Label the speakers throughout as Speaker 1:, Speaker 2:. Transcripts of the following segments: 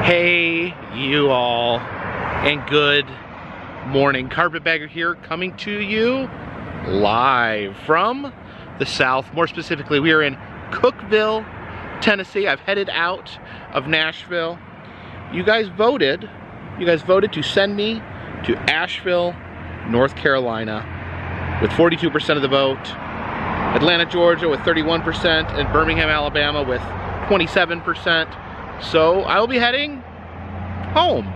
Speaker 1: Hey, you all, and good morning. Carpetbagger here, coming to you live from the South. More specifically, we are in Cookeville, Tennessee. I've headed out of Nashville. You guys voted to send me to Asheville, North Carolina, with 42% of the vote, Atlanta, Georgia with 31%, and Birmingham, Alabama with 27%. So I will be heading home,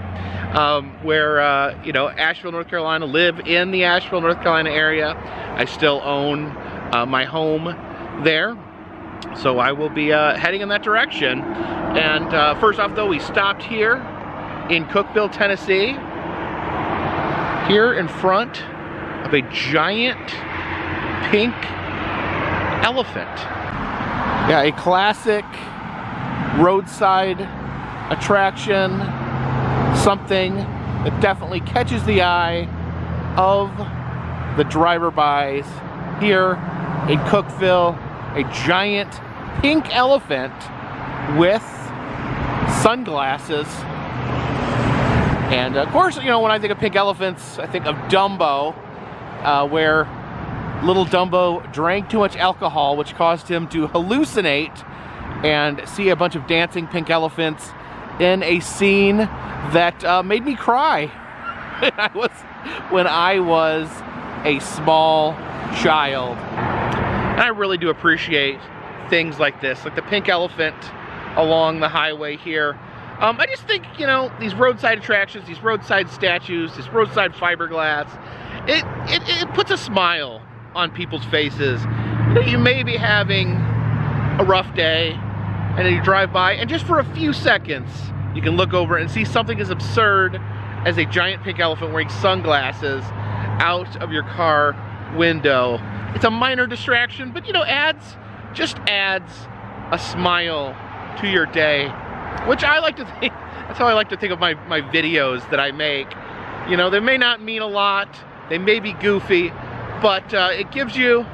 Speaker 1: where, Asheville, North Carolina, live in the Asheville, North Carolina area. I still own my home there. So I will be heading in that direction. And first off, though, we stopped here in Cookeville, Tennessee, here in front of a giant pink elephant. Yeah, a classic roadside attraction, something that definitely catches the eye of the driver-bys here in Cookeville. A giant pink elephant with sunglasses. And of course, when I think of pink elephants, I think of Dumbo, where little Dumbo drank too much alcohol, which caused him to hallucinate and see a bunch of dancing pink elephants in a scene that made me cry when I was a small child. And I really do appreciate things like this, like the pink elephant along the highway here. I just think, these roadside attractions, these roadside statues, this roadside fiberglass, it puts a smile on people's faces. You may be having a rough day, and then you drive by, and just for a few seconds, you can look over and see something as absurd as a giant pink elephant wearing sunglasses out of your car window. It's a minor distraction, but just adds a smile to your day, which I like to think, that's how I like to think of my videos that I make. They may not mean a lot, they may be goofy, but it gives you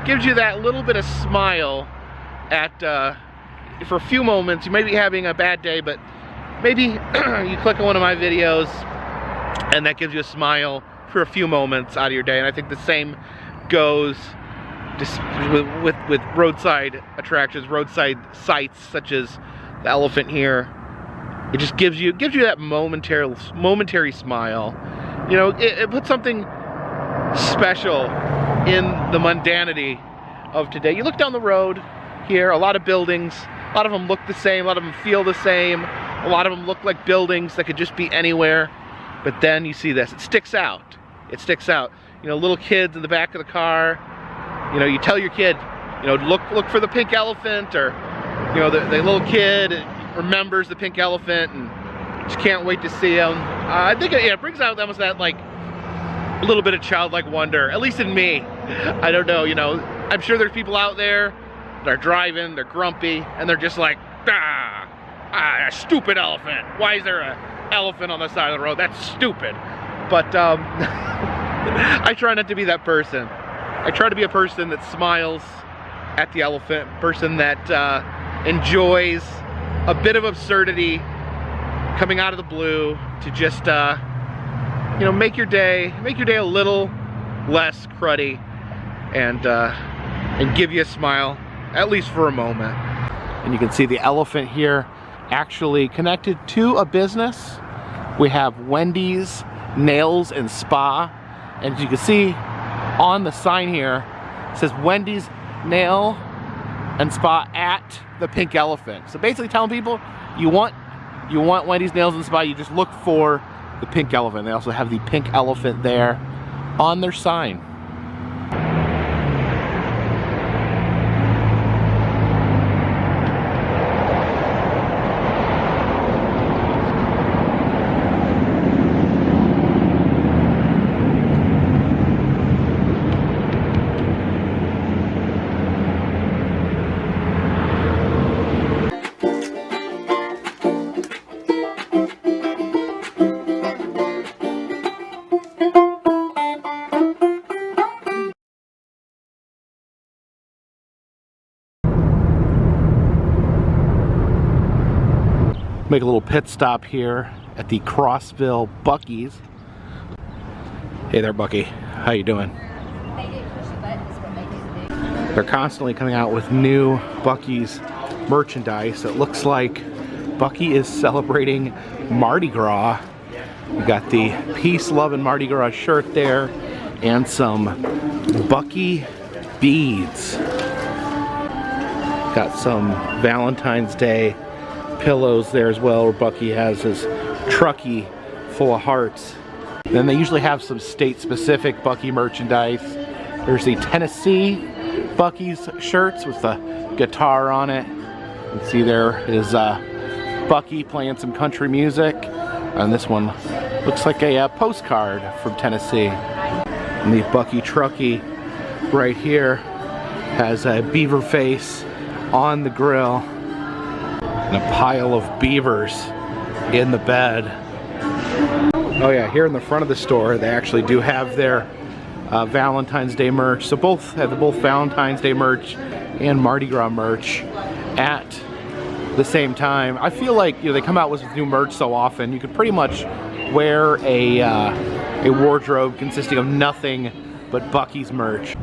Speaker 1: that little bit of smile for a few moments. You may be having a bad day, but maybe you click on one of my videos and that gives you a smile for a few moments out of your day. And I think the same goes just with roadside attractions, roadside sights such as the elephant here. It just gives you that momentary smile. It puts something special in the mundanity of today. You look down the road here, a lot of buildings, a lot of them look the same, a lot of them feel the same, a lot of them look like buildings that could just be anywhere. But then you see this, it sticks out. It sticks out. Little kids in the back of the car, you tell your kid, look for the pink elephant, or the little kid remembers the pink elephant and just can't wait to see him. I think it brings out almost that like a little bit of childlike wonder, at least in me. I don't know, I'm sure there's people out there that are driving, they're grumpy, and they're just like, a stupid elephant. Why is there an elephant on the side of the road? That's stupid. But I try not to be that person. I try to be a person that smiles at the elephant, person that enjoys a bit of absurdity coming out of the blue to just make your day a little less cruddy, and give you a smile, at least for a moment. And you can see the elephant here actually connected to a business. We have Wendy's Nails and Spa, and as you can see on the sign here, it says Wendy's Nail and Spa at the pink elephant. So basically telling people you want Wendy's Nails and Spa, you just look for the pink elephant. They also have the pink elephant there on their sign. Make a little pit stop here at the Crossville Buc-ees. Hey there, Bucky. How you doing? They're constantly coming out with new Buc-ees merchandise. It looks like Buc-ee is celebrating Mardi Gras. We got the Peace, Love, and Mardi Gras shirt there, and some Buc-ee beads. Got some Valentine's Day pillows there as well, where Buc-ee has his truckee full of hearts. Then they usually have some state-specific Buc-ee merchandise. There's the Tennessee Buc-ee's shirts with the guitar on it. You can see there is Buc-ee playing some country music. And this one looks like a postcard from Tennessee. And the Buc-ee truckee right here has a beaver face on the grill and a pile of beavers in the bed. Oh yeah, here in the front of the store they actually do have their Valentine's Day merch. So both have both Valentine's Day merch and Mardi Gras merch at the same time. I feel like, you know, they come out with new merch so often, you could pretty much wear a wardrobe consisting of nothing but Buc-ee's merch.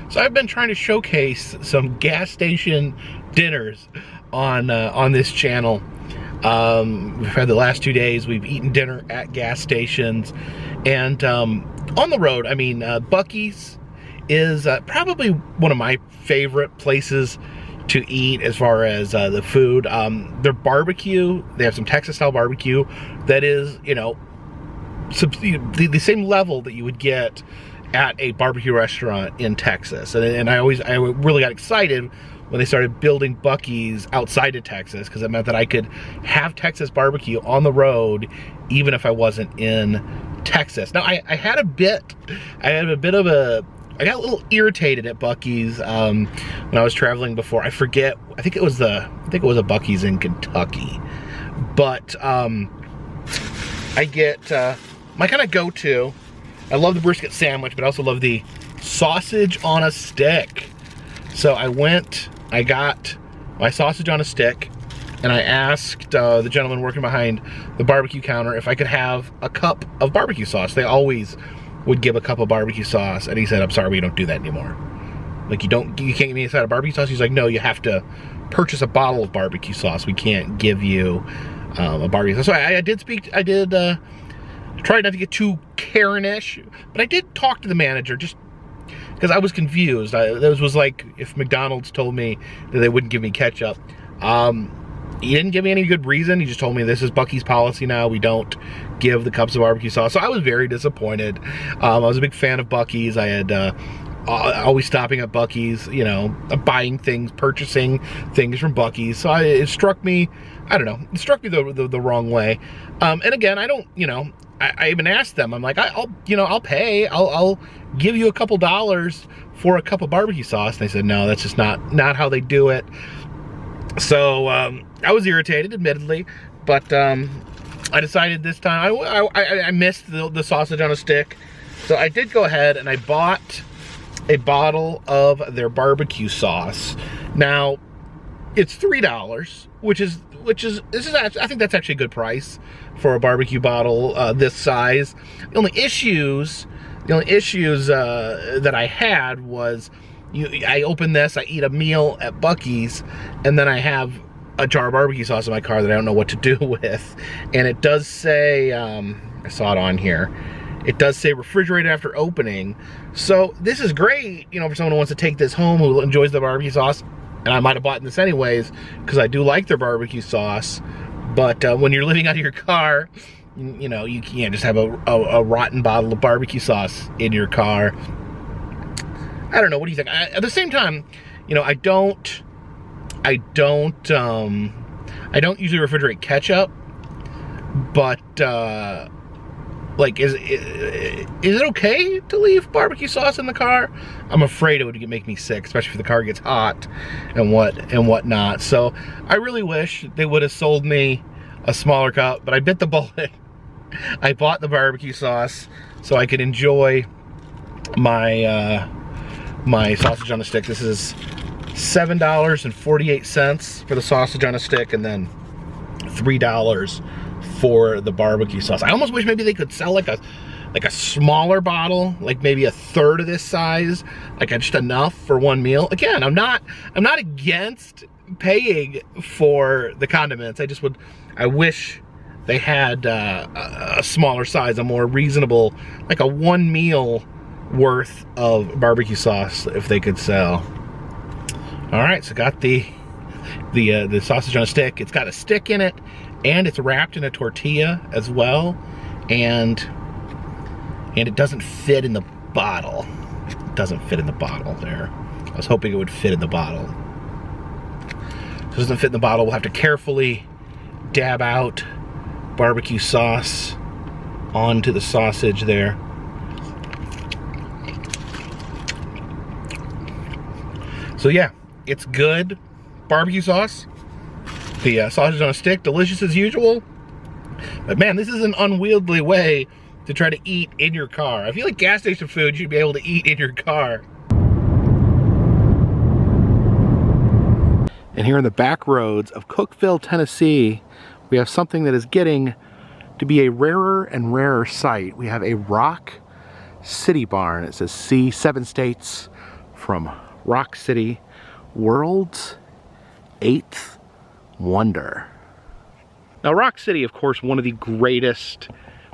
Speaker 1: So I've been trying to showcase some gas station dinners on this channel. We've had the last 2 days, we've eaten dinner at gas stations, and on the road, I mean, Buc-ee's is probably one of my favorite places to eat as far as the food. Their barbecue, they have some Texas style barbecue that is, you know, the same level that you would get at a barbecue restaurant in Texas. And I really got excited when they started building Buc-ee's outside of Texas, because it meant that I could have Texas barbecue on the road even if I wasn't in Texas. Now I got a little irritated at Buc-ee's when I was traveling before. I think it was a Buc-ee's in Kentucky. But I get my kind of go-to. I love the brisket sandwich, but I also love the sausage on a stick. So I got my sausage on a stick, and I asked the gentleman working behind the barbecue counter if I could have a cup of barbecue sauce. They always would give a cup of barbecue sauce, and he said, "I'm sorry, we don't do that anymore. Like, you can't give me a side of barbecue sauce." He's like, "No, you have to purchase a bottle of barbecue sauce. We can't give you a barbecue sauce." So I did try not to get too Karen-ish, but I did talk to the manager just because I was confused. This was like if McDonald's told me that they wouldn't give me ketchup. He didn't give me any good reason. He just told me this is Buc-ee's policy now. We don't give the cups of barbecue sauce. So I was very disappointed. I was a big fan of Buc-ee's. I had always stopping at Buc-ee's, you know, buying things, purchasing things from Buc-ee's. So it struck me, I don't know, it struck me the wrong way. And again, I don't, you know, I even asked them, I'm like, I'll pay, I'll give you a couple dollars for a cup of barbecue sauce. And they said, no, that's just not how they do it. So I was irritated, admittedly, but I decided this time, I missed the sausage on a stick. So I did go ahead and I bought a bottle of their barbecue sauce. Now, it's $3, which is I think that's actually a good price for a barbecue bottle this size. The only issues that I had was I open this, I eat a meal at Buc-ee's, and then I have a jar of barbecue sauce in my car that I don't know what to do with. And it does say, I saw it on here, it does say refrigerated after opening. So this is great, you know, for someone who wants to take this home, who enjoys the barbecue sauce. And I might have bought this anyways, because I do like their barbecue sauce. But when you're living out of your car, you know, you can't just have a rotten bottle of barbecue sauce in your car. I don't know, what do you think? At the same time, you know, I don't usually refrigerate ketchup, but like, is it okay to leave barbecue sauce in the car? I'm afraid it would make me sick, especially if the car gets hot and whatnot. So I really wish they would have sold me a smaller cup, but I bit the bullet. I bought the barbecue sauce so I could enjoy my my sausage on a stick. This is $7.48 for the sausage on a stick, and then $3 for the barbecue sauce. I almost wish maybe they could sell like a smaller bottle, like maybe a third of this size, like just enough for one meal. Again, I'm not against paying for the condiments. I wish they had a smaller size, a more reasonable, like a one meal worth of barbecue sauce if they could sell. All right, so got the sausage on a stick. It's got a stick in it, and it's wrapped in a tortilla as well, and it doesn't fit in the bottle. It doesn't fit in the bottle there. I was hoping it would fit in the bottle. If it doesn't fit in the bottle, we'll have to carefully dab out barbecue sauce onto the sausage there. So yeah, it's good barbecue sauce. The sausage on a stick, delicious as usual. But man, this is an unwieldy way to try to eat in your car. I feel like gas station food you should be able to eat in your car. And here in the back roads of Cookeville, Tennessee, we have something that is getting to be a rarer and rarer sight. We have a Rock City barn. It says see 7 states from Rock City, world's 8th wonder. Now Rock City, of course, one of the greatest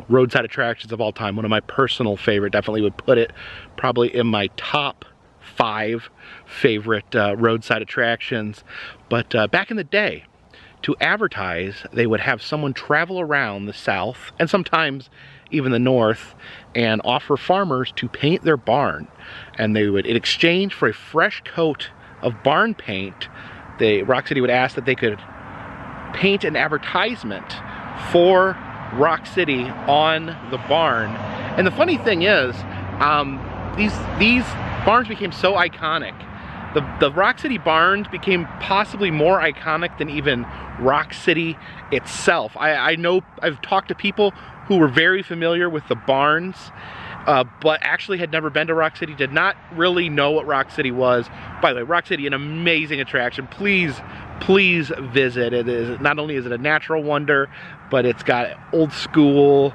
Speaker 1: roadside attractions of all time. One of my personal favorite, definitely would put it probably in my top 5 favorite roadside attractions. But back in the day, to advertise, they would have someone travel around the South and sometimes even the North and offer farmers to paint their barn. And they would, in exchange for a fresh coat of barn paint, Rock City would ask that they could paint an advertisement for Rock City on the barn. And the funny thing is, these barns became so iconic. The Rock City barns became possibly more iconic than even Rock City itself. I know I've talked to people who were very familiar with the barns, but actually had never been to Rock City, did not really know what Rock City was. By the way, Rock City, an amazing attraction. Please visit. It is, not only is it a natural wonder, but it's got old school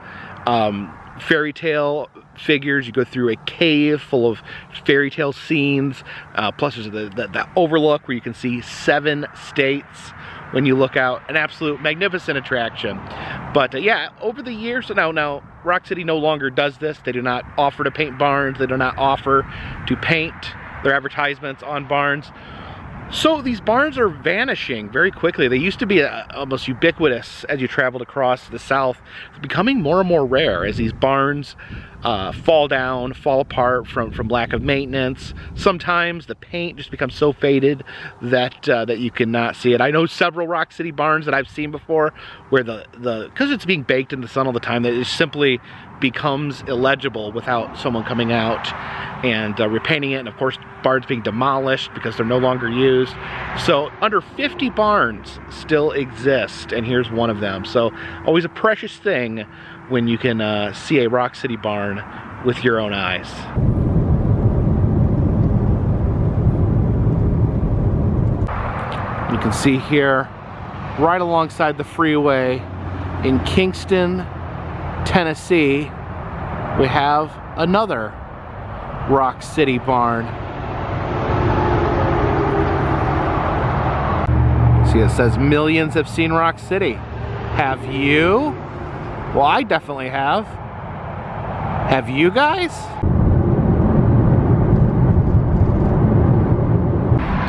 Speaker 1: fairy tale figures. You go through a cave full of fairy tale scenes, plus there's the overlook where you can see 7 states when you look out. An absolute magnificent attraction. But yeah, over the years, now Rock City no longer does this. They do not offer to paint barns. They do not offer to paint their advertisements on barns. So these barns are vanishing very quickly. They used to be almost ubiquitous as you traveled across the South. It's becoming more and more rare as these barns fall down, fall apart from lack of maintenance. Sometimes the paint just becomes so faded that you cannot see it. I know several Rock City barns that I've seen before where because it's being baked in the sun all the time, that it simply becomes illegible without someone coming out and repainting it. And of course, barns being demolished because they're no longer used. So under 50 barns still exist, and here's one of them. So always a precious thing when you can see a Rock City barn with your own eyes. You can see here, right alongside the freeway in Kingston, Tennessee, we have another Rock City barn. See, it says millions have seen Rock City. Have you? Well, I definitely have. Have you guys?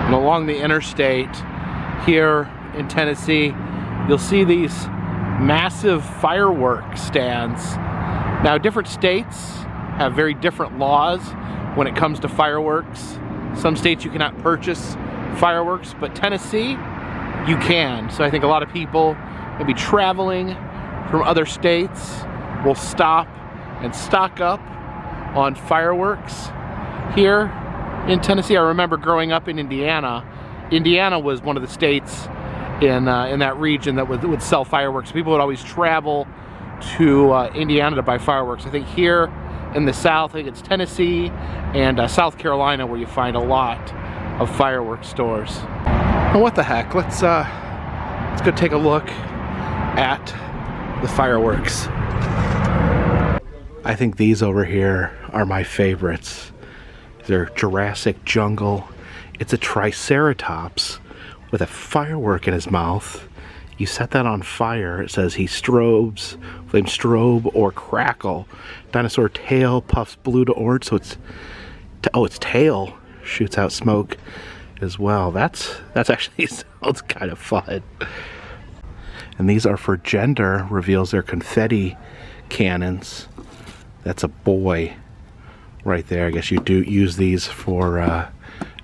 Speaker 1: And along the interstate here in Tennessee, you'll see these massive fireworks stands. Now, different states have very different laws when it comes to fireworks. Some states you cannot purchase fireworks, but Tennessee, you can. So I think a lot of people maybe traveling from other states will stop and stock up on fireworks here in Tennessee. I remember growing up in Indiana. Indiana was one of the states in that region that would sell fireworks. People would always travel to Indiana to buy fireworks. I think here in the South, I think it's Tennessee and South Carolina where you find a lot of fireworks stores. Well, what the heck? Let's go take a look at the fireworks. I think these over here are my favorites. They're Jurassic Jungle. It's a Triceratops with a firework in his mouth. You set that on fire, it says he strobes, flame strobe or crackle. Dinosaur tail puffs blue to orange, so its tail shoots out smoke as well. That's actually sounds kind of fun. And these are for gender reveals. They're confetti cannons. That's a boy right there. I guess you do use these for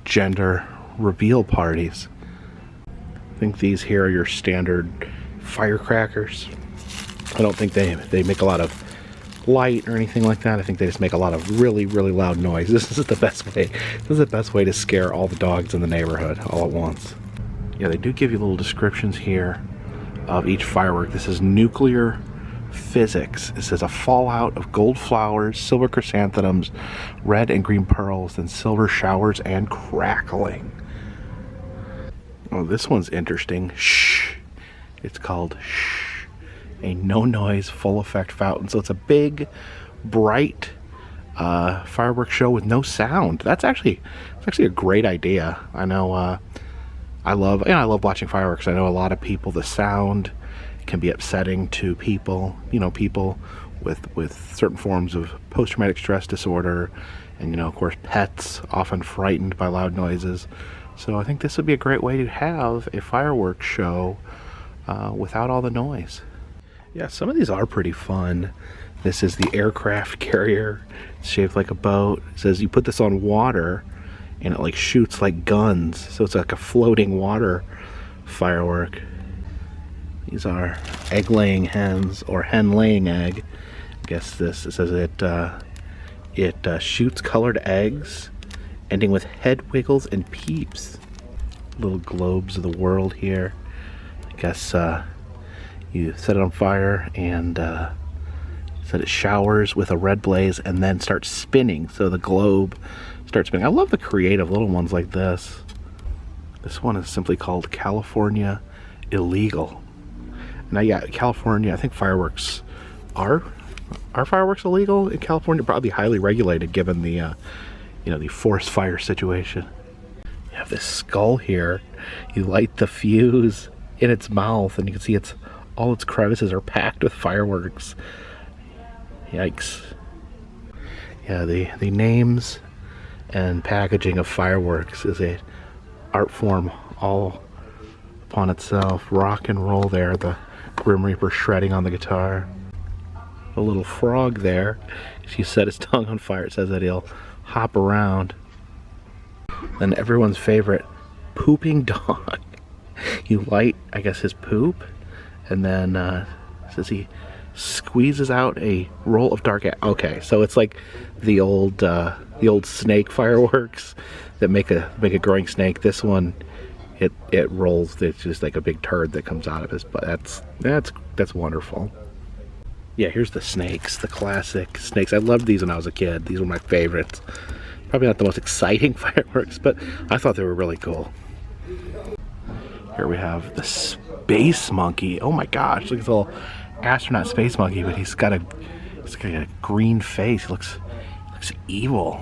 Speaker 1: gender reveal parties. I think these here are your standard firecrackers. I don't think they make a lot of light or anything like that. I think they just make a lot of really, really loud noise. This is the best way. This is the best way to scare all the dogs in the neighborhood all at once. Yeah, they do give you little descriptions here of each firework. This is nuclear physics. It says a fallout of gold flowers, silver chrysanthemums, red and green pearls, then silver showers and crackling. Oh, this one's interesting. Shh. It's called Shh. A no noise full effect fountain. So it's a big, bright fireworks show with no sound. It's actually a great idea. I know I love watching fireworks. I know a lot of people, the sound can be upsetting to people, people with certain forms of post-traumatic stress disorder, and of course pets often frightened by loud noises. So I think this would be a great way to have a fireworks show without all the noise. Yeah, some of these are pretty fun. This is the aircraft carrier. It's shaped like a boat. It says you put this on water and it like shoots like guns. So it's like a floating water firework. These are egg-laying hens, or hen-laying egg. I guess it says it shoots colored eggs, ending with head wiggles and peeps. Little globes of the world here. I guess you set it on fire and said it showers with a red blaze and then starts spinning. So the globe starts spinning. I love the creative little ones like this. This one is simply called California Illegal. Now, yeah, California, I think fireworks are fireworks illegal in California? Probably highly regulated given the the forest fire situation. You have this skull here. You light the fuse in its mouth and you can see all its crevices are packed with fireworks. Yikes. Yeah, the names and packaging of fireworks is a art form all upon itself. Rock and roll there, the Grim Reaper shredding on the guitar. A little frog there. If you set his tongue on fire, it says that he'll hop around. Then everyone's favorite, pooping dog. You light, I guess, his poop, and then it says he squeezes out a roll of dark. Okay, so it's like the old snake fireworks that make a growing snake. This one, it rolls. It's just like a big turd that comes out of his butt. That's wonderful. Yeah, here's the snakes, the classic snakes. I loved these when I was a kid. These were my favorites. Probably not the most exciting fireworks, but I thought they were really cool. Here we have the space monkey. Oh my gosh, look at this little astronaut space monkey, but he's got a green face. He looks evil.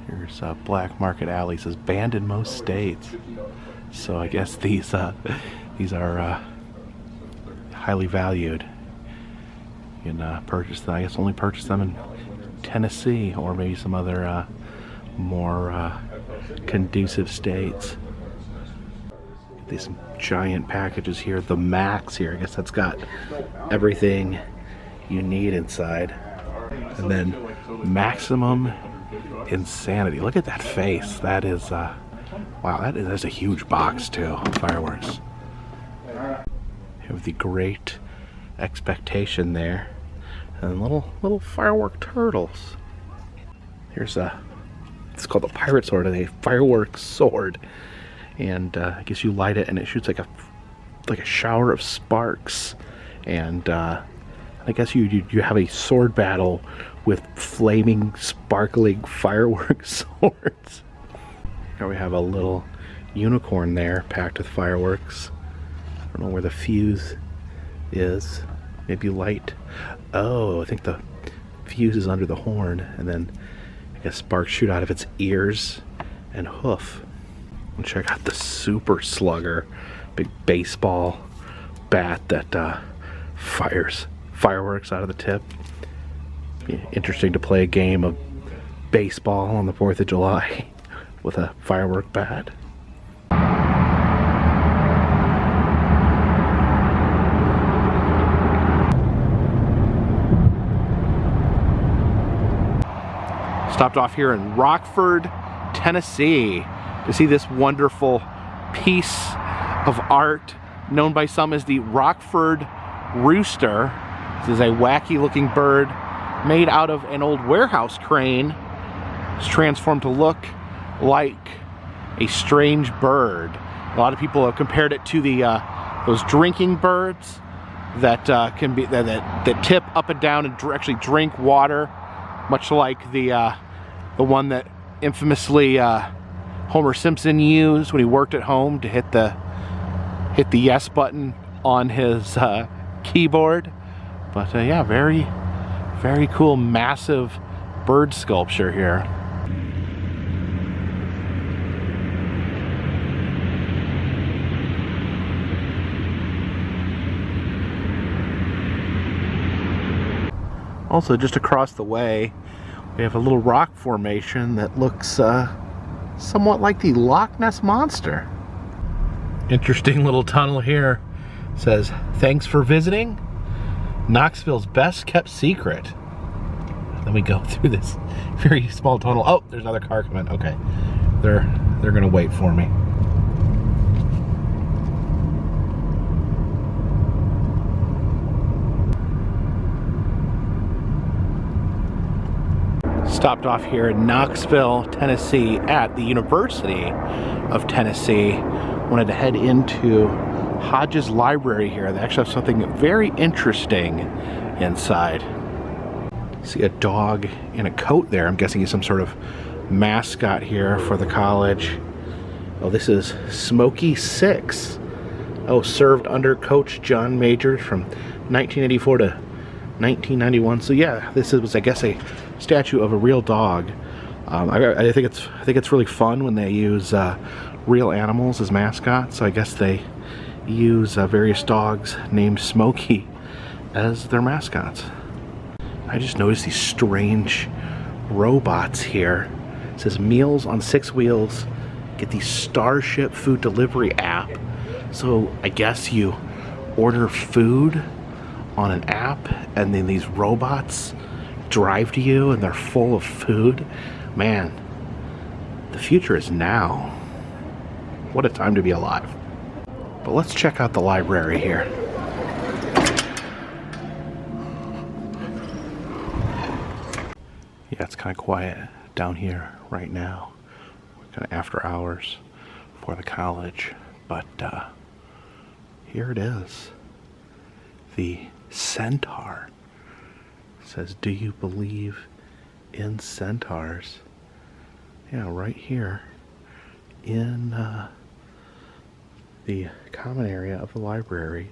Speaker 1: Here's Black Market Alley. It says banned in most states. So I guess these are highly valued. You can purchase them. I guess only purchase them in Tennessee or maybe some other more conducive states. These giant packages here. The Max here. I guess that's got everything you need inside. And then Maximum Insanity. Look at that face. That is wow. That's a huge box too of fireworks. You have the Great Expectation there, and little firework turtles. Here's it's called the pirate sword, a fireworks sword, and I guess you light it and it shoots like a shower of sparks, and I guess you have a sword battle with flaming, sparkling fireworks swords. Here we have a little unicorn there packed with fireworks. I don't know where the fuse is. Maybe light. Oh, I think the fuse is under the horn, and then I guess sparks shoot out of its ears and hoof. And check out the super slugger, big baseball bat that fires fireworks out of the tip. Be interesting to play a game of baseball on the 4th of July with a firework bat. Stopped off here in Rockford, Tennessee to see this wonderful piece of art known by some as the Rockford Rooster. This is a wacky looking bird made out of an old warehouse crane. It's transformed to look like a strange bird. A lot of people have compared it to the those drinking birds that can be that tip up and down and actually drink water, much like the one that infamously Homer Simpson used when he worked at home to hit the yes button on his keyboard. But yeah, very, very cool, massive bird sculpture here. Also, just across the way, we have a little rock formation that looks somewhat like the Loch Ness Monster. Interesting little tunnel here. It says, "Thanks for visiting Knoxville's best kept secret." Then we go through this very small tunnel. Oh, there's another car coming. Okay, they're gonna wait for me. Stopped off here in Knoxville, Tennessee at the University of Tennessee. Wanted to head into Hodges Library here. They actually have something very interesting inside. See a dog in a coat there. I'm guessing he's some sort of mascot here for the college. Oh, this is Smokey 6. Oh, served under Coach John Majors from 1984 to 1991. So yeah, this was, I guess, a statue of a real dog. I think it's really fun when they use real animals as mascots. So I guess they use various dogs named Smokey as their mascots. I just noticed these strange robots here. It says Meals on 6 Wheels. Get the Starship food delivery app. So I guess you order food on an app and then these robots drive to you and they're full of food. Man, the future is now. What a time to be alive. But let's check out the library here. Yeah, it's kind of quiet down here right now. We're kind of after hours for the college, but here it is. The Centaur. It says, "Do you believe in centaurs?" Yeah, right here in the common area of the library,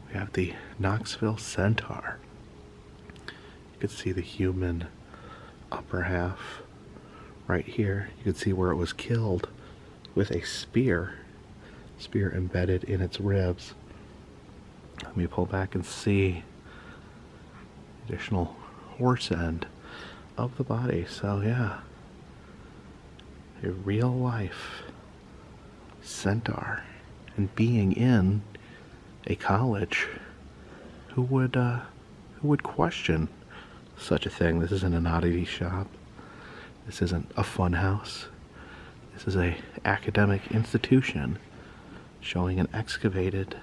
Speaker 1: we have the Knoxville Centaur. You can see the human upper half right here. You can see where it was killed with a spear embedded in its ribs. Let me pull back and see additional horse end of the body. So yeah, a real life centaur. And being in a college, who would question such a thing? This isn't an oddity shop. This isn't a fun house. This is a academic institution showing an excavated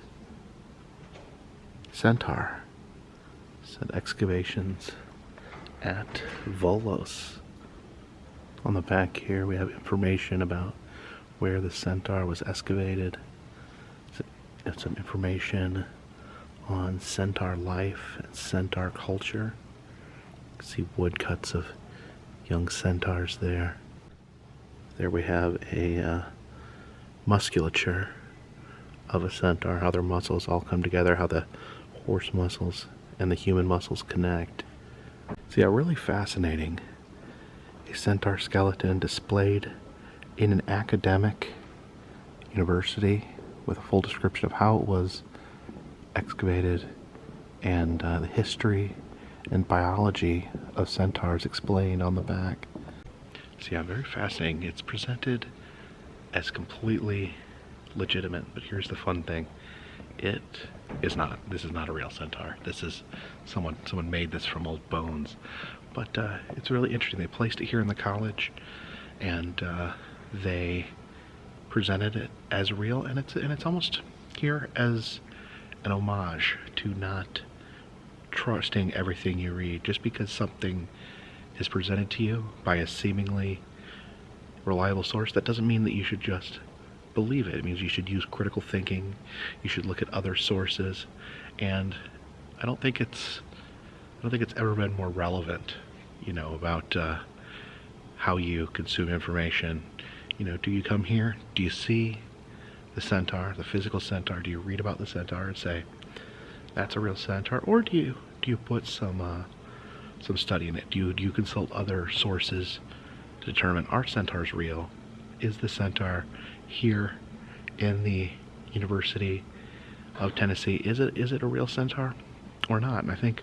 Speaker 1: centaur. Said excavations at Volos. On the back here we have information about where the centaur was excavated. Some information on centaur life and centaur culture. You can see woodcuts of young centaurs there. There we have a musculature of a centaur, how their muscles all come together, how the horse muscles and the human muscles connect. So yeah, really fascinating. A centaur skeleton displayed in an academic university with a full description of how it was excavated and the history and biology of centaurs explained on the back. So yeah, very fascinating. It's presented as completely legitimate, but here's the fun thing. It is not. This is not a real centaur. This is someone made this from old bones. But it's really interesting. They placed it here in the college, and they presented it as real, and it's almost here as an homage to not trusting everything you read. Just because something is presented to you by a seemingly reliable source, that doesn't mean that you should just believe it. It means you should use critical thinking. You should look at other sources, and I don't think it's ever been more relevant, you know, about how you consume information. You know, do you come here? Do you see the centaur, the physical centaur? Do you read about the centaur and say that's a real centaur, or do you put some study in it? Do you consult other sources to determine, are centaurs real? Is the centaur here in the University of Tennessee, is it a real centaur or not? And I think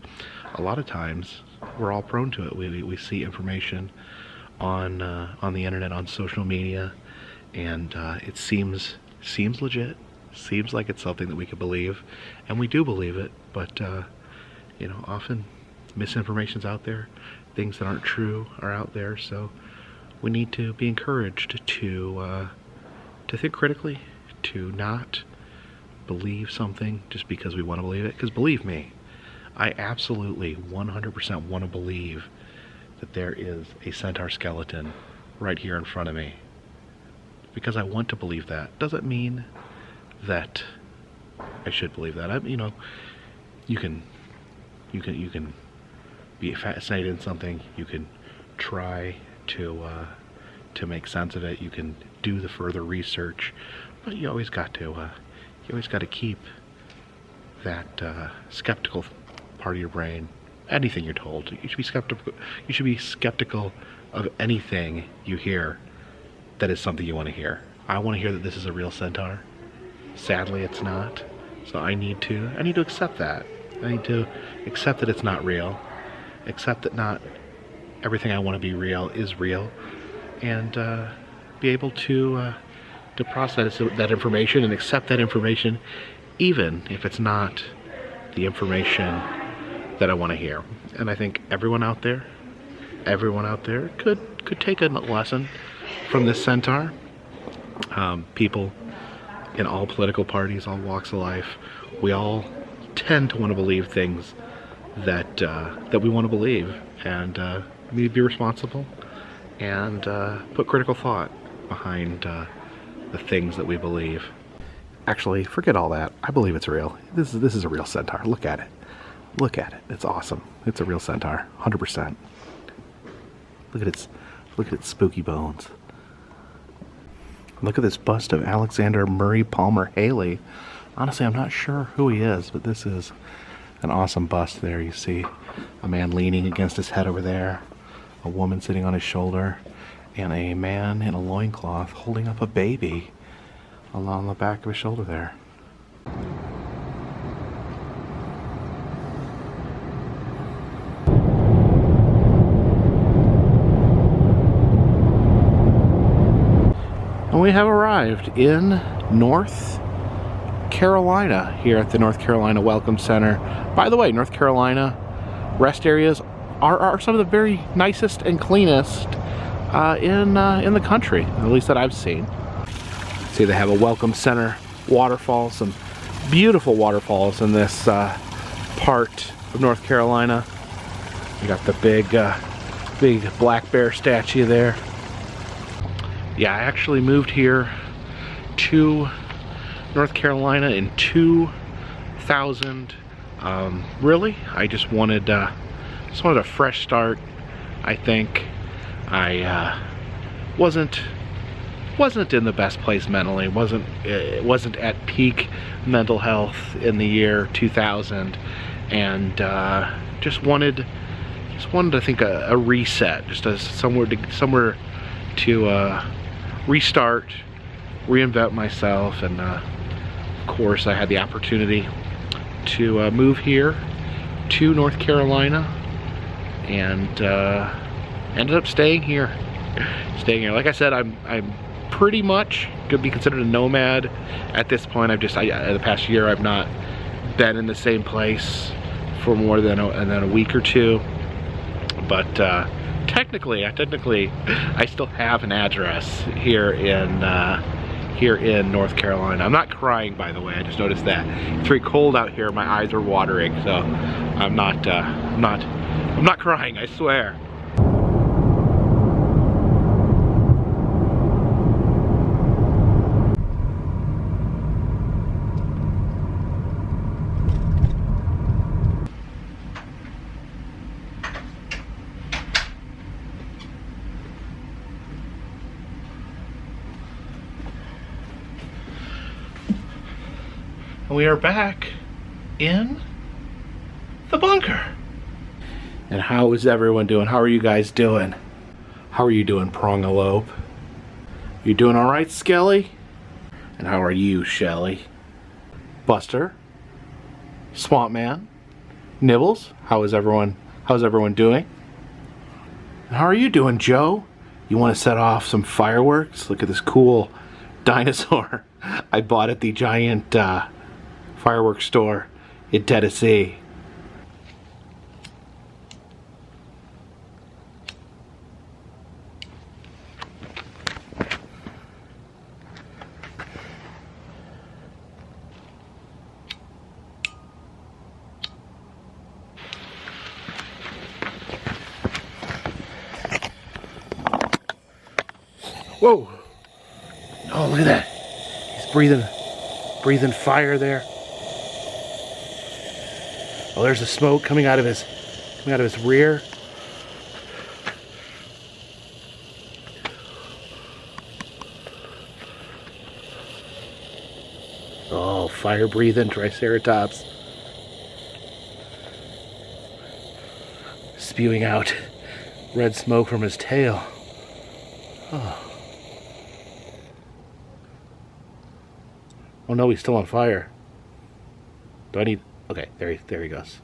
Speaker 1: a lot of times we're all prone to it. We see information on the internet, on social media, and it seems legit, seems like it's something that we could believe, and we do believe it. But you know, often misinformation's out there, things that aren't true are out there, so we need to be encouraged to think critically, to not believe something just because we want to believe it. Because believe me, I absolutely 100% want to believe that there is a centaur skeleton right here in front of me, because I want to believe that. Doesn't mean that I should believe that. You know, you can be fascinated in something. You can try to make sense of it. You can do the further research, but you always got to keep that skeptical part of your brain. Anything you're told, you should be skeptical. You should be skeptical of anything you hear that is something you want to hear. I want to hear that this is a real centaur. Sadly, it's not. So I need to accept that. I need to accept that it's not real. Accept that not everything I want to be real is real, and be able to process that information and accept that information, even if it's not the information that I want to hear. And I think everyone out there could take a lesson from this centaur. People in all political parties, all walks of life, we all tend to want to believe things that we want to believe, and we need to be responsible and put critical thought behind the things that we believe. Actually, forget all that. I believe it's real. This is a real centaur. Look at it. Look at it. It's awesome. It's a real centaur, 100%. Look at its spooky bones. Look at this bust of Alexander Murray Palmer Haley. Honestly, I'm not sure who he is, but this is an awesome bust there. You see a man leaning against his head over there, a woman sitting on his shoulder, and a man in a loincloth holding up a baby along the back of his shoulder there. And we have arrived in North Carolina, here at the North Carolina Welcome Center. By the way, North Carolina rest areas are some of the very nicest and cleanest in the country, at least that I've seen. See, they have a Welcome Center waterfall, some beautiful waterfalls in this part of North Carolina. You got the big black bear statue there. Yeah, I actually moved here to North Carolina in 2000. Really, I just wanted a fresh start. I think I wasn't wasn't in the best place mentally. It wasn't at peak mental health in the year 2000, and just wanted I think a reset, just somewhere to restart, reinvent myself. And of course I had the opportunity to move here to North Carolina, and ended up staying here. Like I said, I'm pretty much could be considered a nomad at this point. In the past year I've not been in the same place for more than a week or two, but technically I still have an address here in North Carolina. I'm not crying, by the way. I just noticed that it's very cold out here. My eyes are watering, so I'm not crying, I swear. We are back in the bunker. And how is everyone doing? How are you guys doing? How are you doing, Prongalope? You doing all right, Skelly? And how are you, Shelly? Buster? Swamp Man? Nibbles? How's everyone doing? And how are you doing, Joe? You want to set off some fireworks? Look at this cool dinosaur I bought at the giant fireworks store in Tennessee. Whoa! Oh, look at that. He's breathing fire there. Oh, there's the smoke coming out of his rear. Oh, fire breathing Triceratops. Spewing out red smoke from his tail. Oh. Oh no, he's still on fire. Do I need... Okay, there he goes.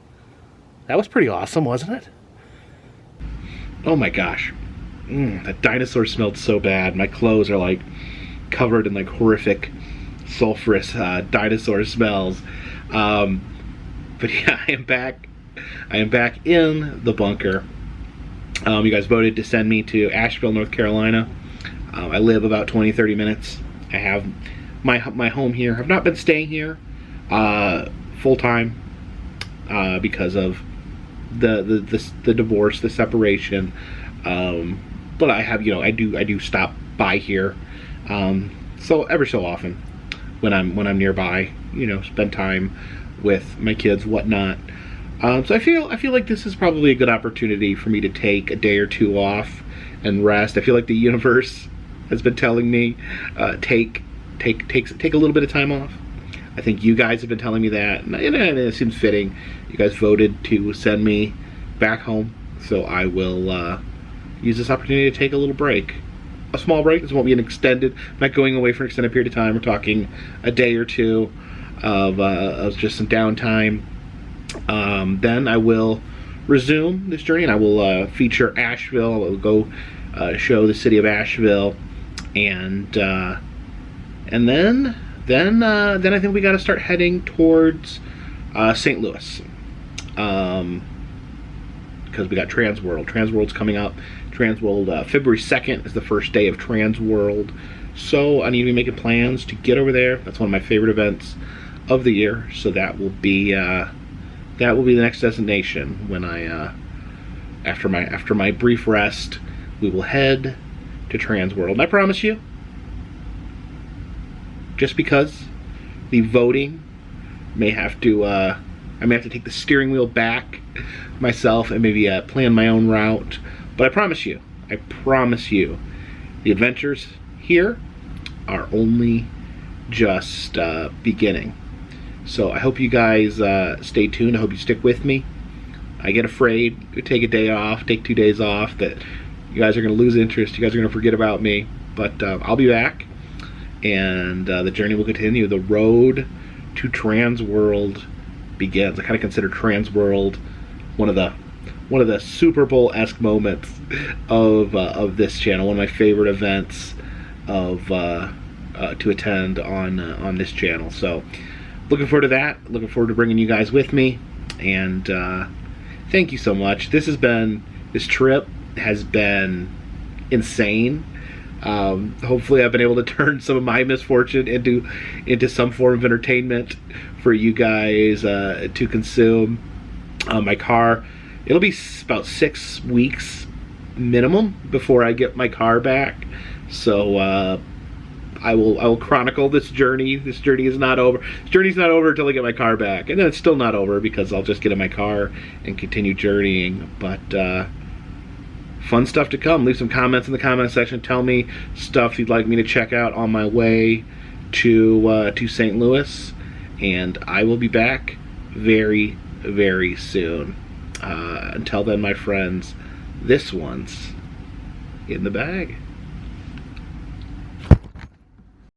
Speaker 1: That was pretty awesome, wasn't it? Oh my gosh. That dinosaur smelled so bad. My clothes are like covered in like horrific sulfurous dinosaur smells. But yeah, I am back in the bunker. You guys voted to send me to Asheville, North Carolina. I live about 20-30 minutes. I have my home here. I've not been staying here full-time because of the divorce, the separation, but I have, I do stop by here so every so often when I'm nearby, spend time with my kids, whatnot. So I feel like this is probably a good opportunity for me to take a day or two off and rest. I feel like the universe has been telling me take a little bit of time off. I think you guys have been telling me that, and it seems fitting. You guys voted to send me back home, so I will use this opportunity to take a little break. A small break. This won't be an extended, I'm not going away for an extended period of time. We're talking a day or two of just some downtime. Then I will resume this journey, and I will feature Asheville. I will go show the city of Asheville, and then I think we got to start heading towards St. Louis, because we got Transworld. Transworld's coming up. Transworld, February 2nd is the first day of Transworld, so I need to be making plans to get over there. That's one of my favorite events of the year, so that will be the next destination when I after my brief rest, we will head to Transworld. And I promise you, just because the voting may have to, I may have to take the steering wheel back myself and maybe plan my own route. But I promise you, the adventures here are only just beginning. So I hope you guys stay tuned. I hope you stick with me. I get afraid, take a day off, take 2 days off, that you guys are going to lose interest, you guys are going to forget about me. But I'll be back, and the journey will continue. The road to Transworld begins. I kind of consider Transworld one of the Super Bowl-esque moments of this channel. One of my favorite events to attend on this channel. So looking forward to that. Looking forward to bringing you guys with me, and thank you so much. This trip has been insane. Hopefully I've been able to turn some of my misfortune into some form of entertainment for you guys to consume. My car, it'll be about 6 weeks minimum before I get my car back. So I will chronicle this journey. This journey is not over. This journey's not over until I get my car back, and then it's still not over because I'll just get in my car and continue journeying. But fun stuff to come. Leave some comments in the comment section. Tell me stuff you'd like me to check out on my way to St. Louis, and I will be back very, very soon. Until then, my friends, this one's in the bag.